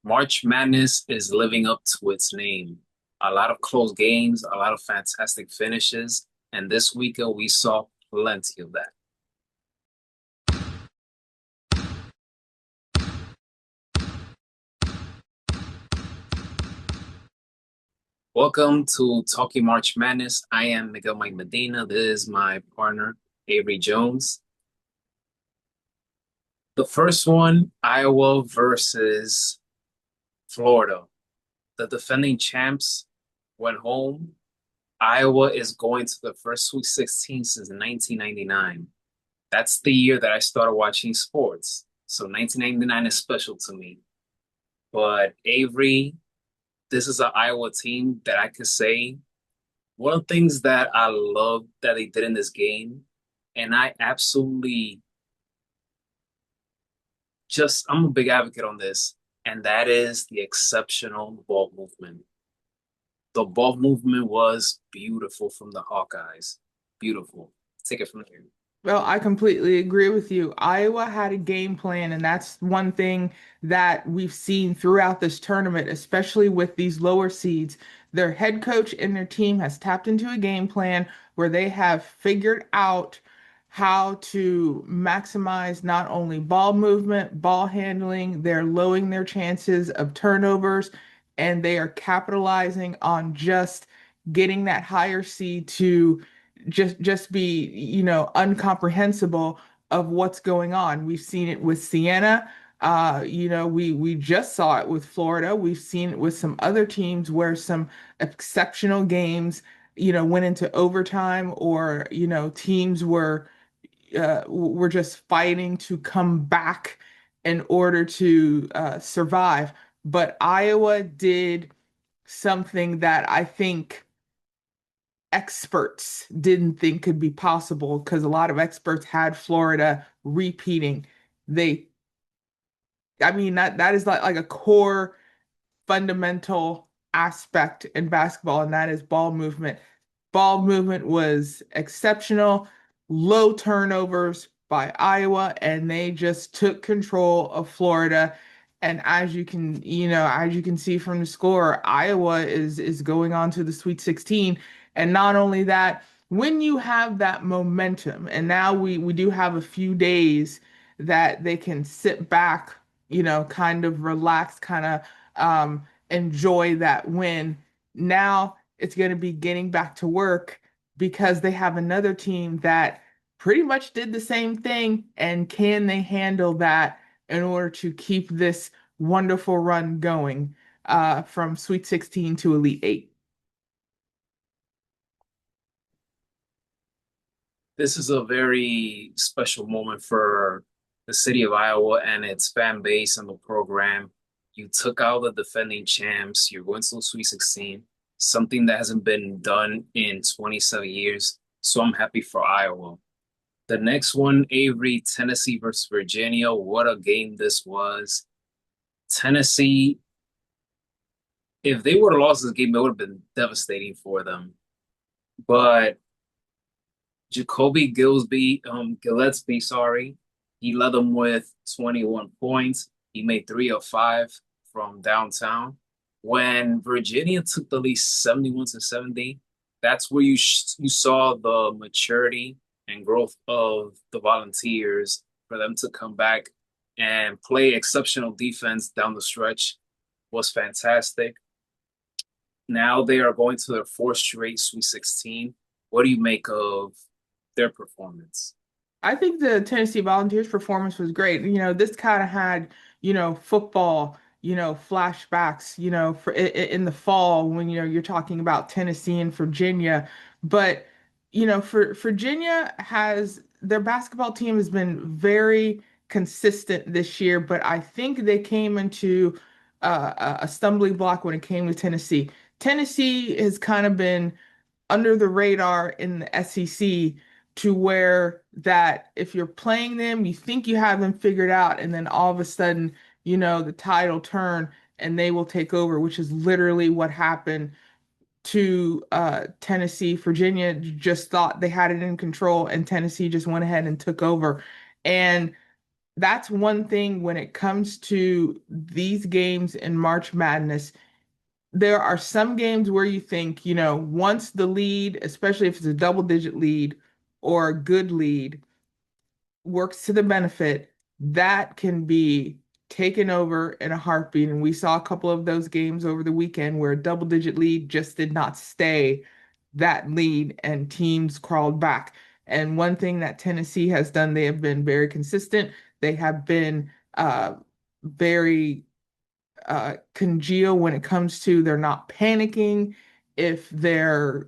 March Madness is living up to its name. A lot of close games, a lot of fantastic finishes, and this weekend we saw plenty of that. Welcome to Talking March Madness. I am Miguel Mike Medina. This is my partner, Avery Jones. The first one, Iowa versus Florida. The defending champs went home. Iowa is going to the first Sweet 16 since 1999. That's the year that I started watching sports. So 1999 is special to me. But Avery, this is an Iowa team that I could say one of the things that I love that they did in this game, and I absolutely I'm a big advocate on this, and that is the exceptional ball movement. The ball movement was beautiful from the Hawkeyes. Beautiful. Take it from there. Well, I completely agree with you. Iowa had a game plan, and that's one thing that we've seen throughout this tournament, especially with these lower seeds. Their head coach and their team has tapped into a game plan where they have figured out how to maximize not only ball movement, ball handling, they're lowering their chances of turnovers, and they are capitalizing on just getting that higher seed to just be, uncomprehensible of what's going on. We've seen it with Siena. We just saw it with Florida. We've seen it with some other teams where some exceptional games, went into overtime or, teams were just fighting to come back in order to survive. But Iowa did something that I think experts didn't think could be possible because a lot of experts had Florida repeating. They, I mean, that is like a core fundamental aspect in basketball, and that is ball movement. Ball movement was exceptional, low turnovers by Iowa, and they just took control of Florida. And as you can see from the score, Iowa is going on to the Sweet 16. And not only that, when you have that momentum, and now we do have a few days that they can sit back, kind of relax, kind of enjoy that win. Now it's going to be getting back to work because they have another team that pretty much did the same thing. And can they handle that in order to keep this wonderful run going from Sweet 16 to Elite Eight? This is a very special moment for the city of Iowa and its fan base and the program. You took out the defending champs. You're going to the Sweet 16, something that hasn't been done in 27 years. So I'm happy for Iowa. The next one, Avery, Tennessee versus Virginia. What a game this was. Tennessee, if they would have lost this game, it would have been devastating for them. But Gillespie, sorry, he led them with 21 points. He made 3 of 5 from downtown. When Virginia took the lead 71 to 70, that's where you saw the maturity and growth of the Volunteers for them to come back and play exceptional defense down the stretch was fantastic. Now they are going to their fourth straight Sweet 16. What do you make of their performance? I think the Tennessee Volunteers performance was great. This kind of had, football, flashbacks, for in the fall when, you're talking about Tennessee and Virginia. But, for Virginia has their basketball team has been very consistent this year, but I think they came into a stumbling block when it came to Tennessee. Tennessee has kind of been under the radar in the SEC to where that if you're playing them, you think you have them figured out, and then all of a sudden, the tide will turn and they will take over, which is literally what happened to Tennessee. Virginia just thought they had it in control, and Tennessee just went ahead and took over. And that's one thing when it comes to these games in March Madness. There are some games where you think, once the lead, especially if it's a double digit lead or a good lead, works to the benefit, that can be taken over in a heartbeat. And we saw a couple of those games over the weekend where a double digit lead just did not stay that lead and teams crawled back. And one thing that Tennessee has done, they have been very consistent. They have been very congeal when it comes to they're not panicking if they're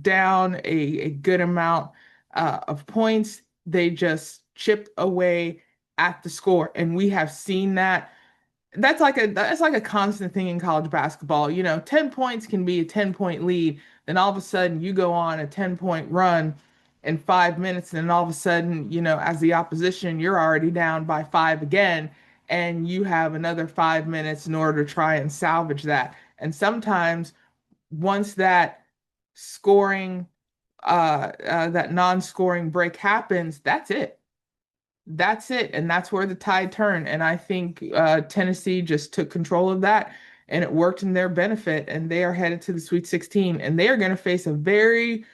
down a good amount of points. They just chip away at the score, and we have seen that. That's like a constant thing in college basketball. 10 points can be a 10-point lead, then all of a sudden you go on a 10-point run in 5 minutes, and then all of a sudden, as the opposition, you're already down by five again, and you have another 5 minutes in order to try and salvage that. And sometimes once scoring, that non-scoring break happens, that's it. That's it. And that's where the tide turned. And I think Tennessee just took control of that and it worked in their benefit. And they are headed to the Sweet 16. And they are going to face a very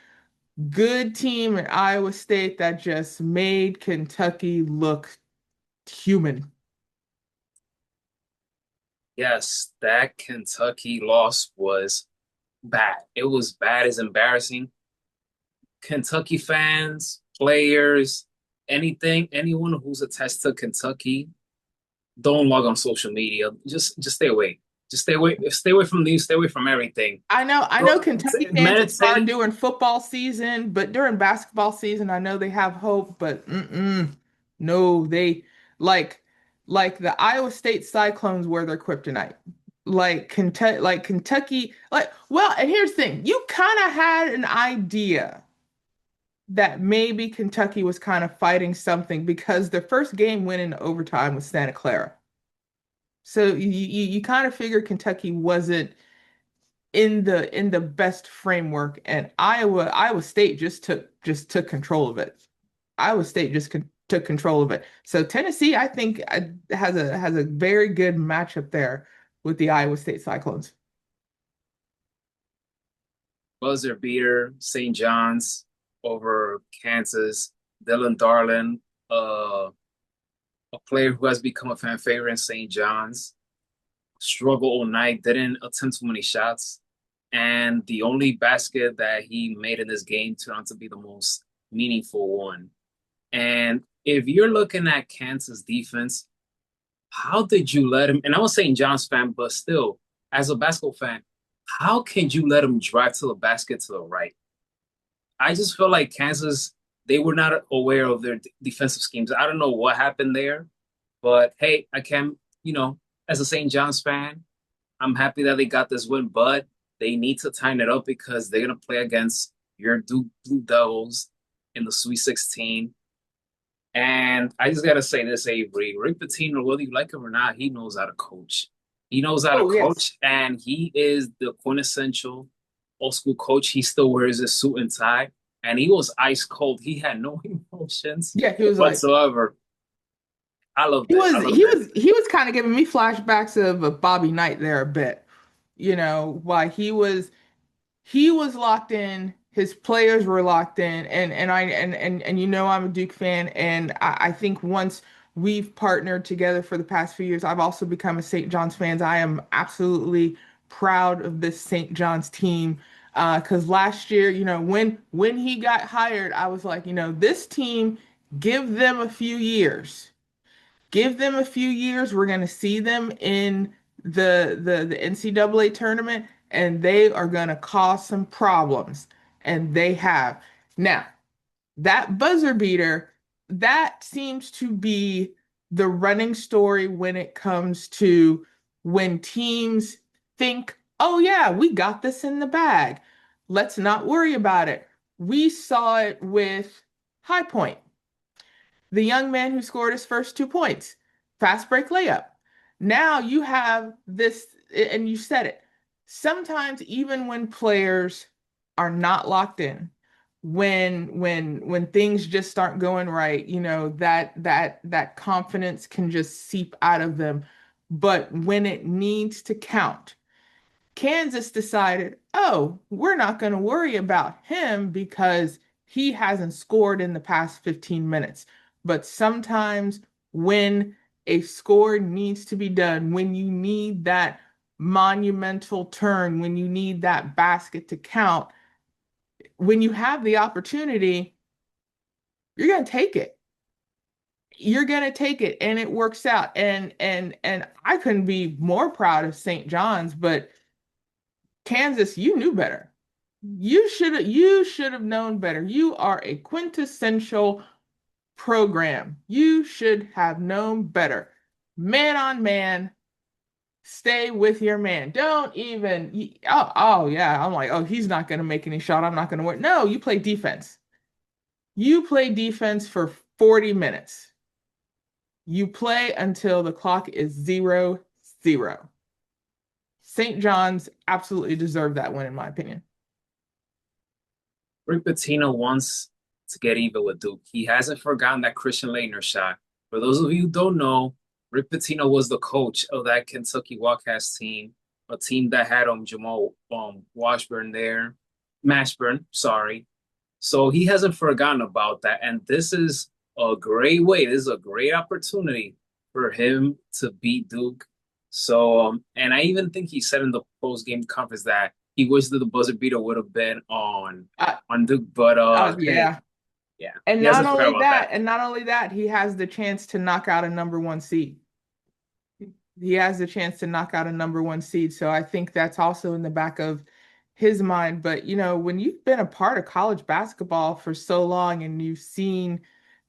good team in Iowa State that just made Kentucky look human. Yes, that Kentucky loss was bad. It was bad, as embarrassing. Kentucky fans, players, anyone who's attached to Kentucky, don't log on social media. Just stay away. Just stay away. Stay away from news. Stay away from everything. I know Bro, Kentucky fans, it's hard meditate. during football season, but during basketball season, I know they have hope, but no, they like like the Iowa State Cyclones were their kryptonite. Kentucky, well, and here's the thing, you kind of had an idea that maybe Kentucky was kind of fighting something because their first game went into overtime with Santa Clara. So you kind of figured Kentucky wasn't in the best framework, and Iowa State just took control of it. Iowa State just took control of it. So Tennessee, I think, has a very good matchup there with the Iowa State Cyclones. Buzzer beater, St. John's over Kansas. Dylan Darlin, a player who has become a fan favorite in St. John's. Struggled all night, didn't attempt too many shots. And the only basket that he made in this game turned out to be the most meaningful one. And if you're looking at Kansas defense, how did you let him? And I'm a St. John's fan, but still, as a basketball fan, how can you let him drive to the basket to the right? I just feel like Kansas, they were not aware of their defensive schemes. I don't know what happened there, but hey, I can, as a St. John's fan, I'm happy that they got this win, but they need to tighten it up because they're going to play against your Duke Blue Devils in the Sweet 16. And I just got to say this, Avery. Rick Pitino, whether you like him or not, he knows how to coach. He knows how to Oh, yes. coach, and he is the quintessential old school coach. He still wears his suit and tie, and he was ice cold. He had no emotions Yeah, he was like whatsoever. I loved he it. I was loved he it. was he was kind of giving me flashbacks of Bobby Knight there a bit. Why he was locked in, his players were locked in, and I'm a Duke fan, and I think once we've partnered together for the past few years, I've also become a St. John's fan. I am absolutely proud of this St. John's team. Because last year, when he got hired, I was like, this team, give them a few years. Give them a few years. We're going to see them in the NCAA tournament, and they are going to cause some problems. And they have. Now, that buzzer beater, that seems to be the running story when it comes to when teams think, oh, yeah, we got this in the bag. Let's not worry about it. We saw it with High Point, the young man who scored his first 2 points, fast break layup. Now you have this, and you said it. Sometimes, even when players are not locked in, when things just aren't going right, that confidence can just seep out of them. But when it needs to count, Kansas decided, oh, we're not going to worry about him because he hasn't scored in the past 15 minutes. But sometimes when a score needs to be done, when you need that monumental turn, when you need that basket to count, when you have the opportunity, you're going to take it. You're going to take it and it works out. And I couldn't be more proud of St. John's, but Kansas, you knew better. You should have known better. You are a quintessential program. You should have known better. Man on man, stay with your man. Don't even oh yeah, I'm like, oh, he's not gonna make any shot. I'm not gonna work. No, you play defense. You play defense for 40 minutes. You play until the clock is 0-0. St. John's absolutely deserved that win, in my opinion. Rick Pitino wants to get even with Duke. He hasn't forgotten that Christian Laettner shot. For those of you who don't know, Rick Pitino was the coach of that Kentucky Wildcats team, a team that had Jamal Washburn there, Mashburn, sorry. So he hasn't forgotten about that. And this is a great way. This is a great opportunity for him to beat Duke. So, and I even think he said in the post game conference that he wished that the buzzer beater would have been Uh, on Duke. But hey, yeah. yeah, And he not hasn't forgot only about that, that. and not only that, he has the chance to knock out a number one seed. He has the chance to knock out a number one seed. So I think that's also in the back of his mind. But when you've been a part of college basketball for so long and you've seen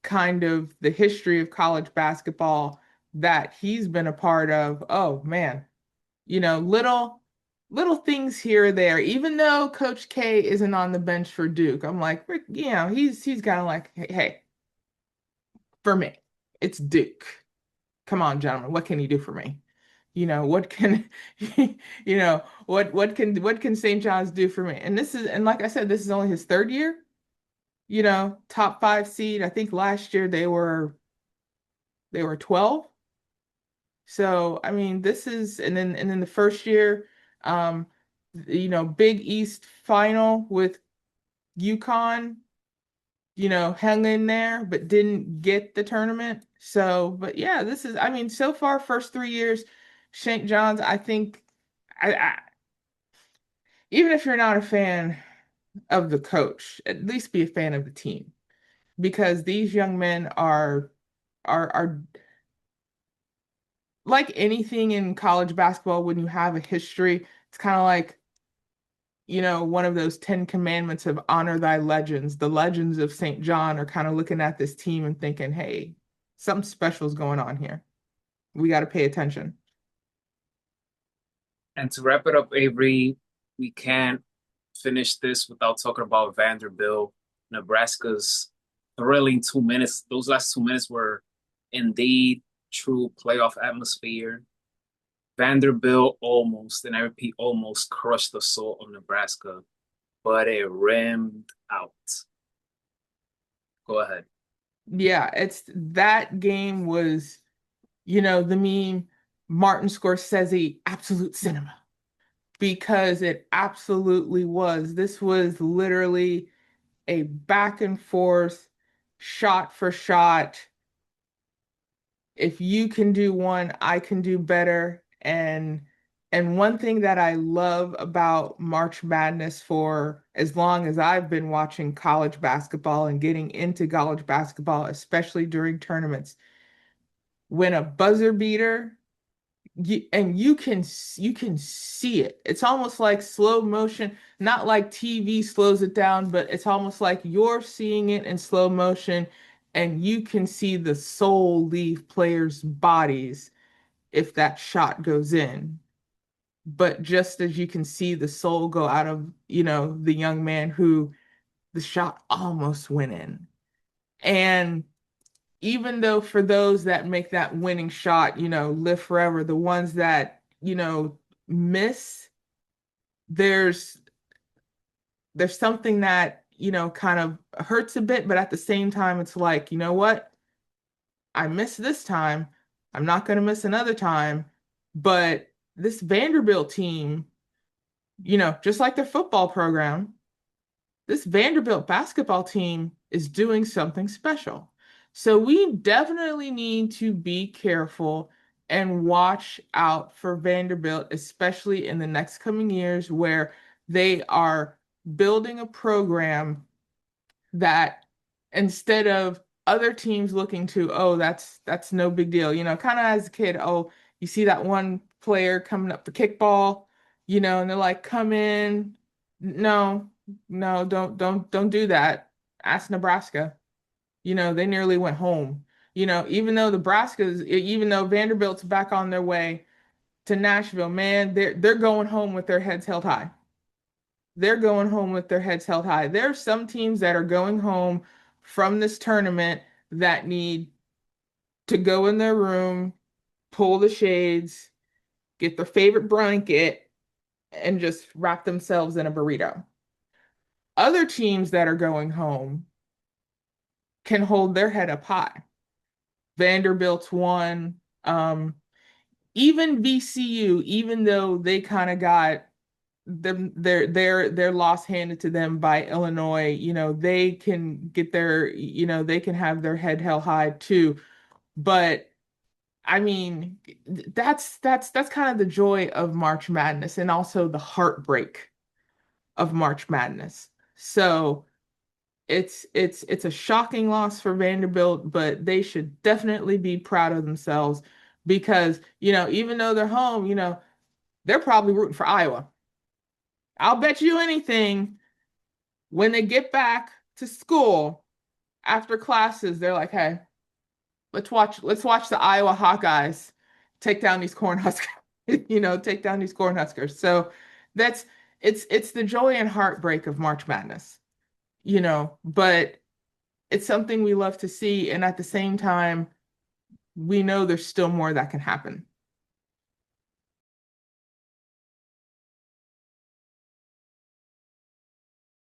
kind of the history of college basketball that he's been a part of, oh man, little things here or there. Even though Coach K isn't on the bench for Duke, I'm like, he's kind of like, hey, for me, it's Duke. Come on, gentlemen, what can you do for me? What can what can St. John's do for me? And like I said, this is only his third year, top five seed. I think last year they were 12. So I mean, this is and then the first year, um, Big East final with UConn, hung in there but didn't get the tournament. So, but yeah, I mean, so far, first 3 years, St. John's, I think, even if you're not a fan of the coach, at least be a fan of the team because these young men are like anything in college basketball. When you have a history, it's kind of like one of those 10 commandments of honor thy legends. The legends of St. John are kind of looking at this team and thinking, hey, something special is going on here. We got to pay attention. And to wrap it up, Avery, we can't finish this without talking about Vanderbilt, Nebraska's thrilling 2 minutes. Those last 2 minutes were indeed true playoff atmosphere. Vanderbilt almost, and I repeat, almost crushed the soul of Nebraska, but it rimmed out. Go ahead. Yeah, it's that game was, the meme Martin Scorsese absolute cinema because it absolutely was. This was literally a back and forth, shot for shot. If you can do one, I can do better. And one thing that I love about March Madness for as long as I've been watching college basketball and getting into college basketball, especially during tournaments, when a buzzer beater and you can see it. It's almost like slow motion, not like TV slows it down, but it's almost like you're seeing it in slow motion and you can see the soul leave players' bodies if that shot goes in. But just as you can see the soul go out of, the young man who the shot almost went in. And even though for those that make that winning shot, live forever, the ones that, miss, there's there's something that, kind of hurts a bit, but at the same time, it's like, you know what? I missed this time. I'm not going to miss another time. But this Vanderbilt team, just like their football program, this Vanderbilt basketball team is doing something special. So we definitely need to be careful and watch out for Vanderbilt, especially in the next coming years where they are building a program that instead of other teams looking to, oh, that's no big deal, kind of as a kid, oh, you see that one player coming up for kickball, and they're like, come in. No, no, don't do that. Ask Nebraska. They nearly went home. Even though Vanderbilt's back on their way to Nashville, man, they're going home with their heads held high. They're going home with their heads held high. There are some teams that are going home from this tournament that need to go in their room, pull the shades, get their favorite blanket, and just wrap themselves in a burrito. Other teams that are going home can hold their head up high. Vanderbilt's one, even VCU, even though they kind of got their loss handed to them by Illinois, they can get they can have their head held high too. But I mean, that's kind of the joy of March Madness and also the heartbreak of March Madness. So it's a shocking loss for Vanderbilt, but they should definitely be proud of themselves because, even though they're home, they're probably rooting for Iowa. I'll bet you anything when they get back to school after classes, they're like, hey, let's watch the Iowa Hawkeyes take down these Cornhuskers, take down these Cornhuskers. So that's it's the joy and heartbreak of March Madness, but it's something we love to see. And at the same time, we know there's still more that can happen.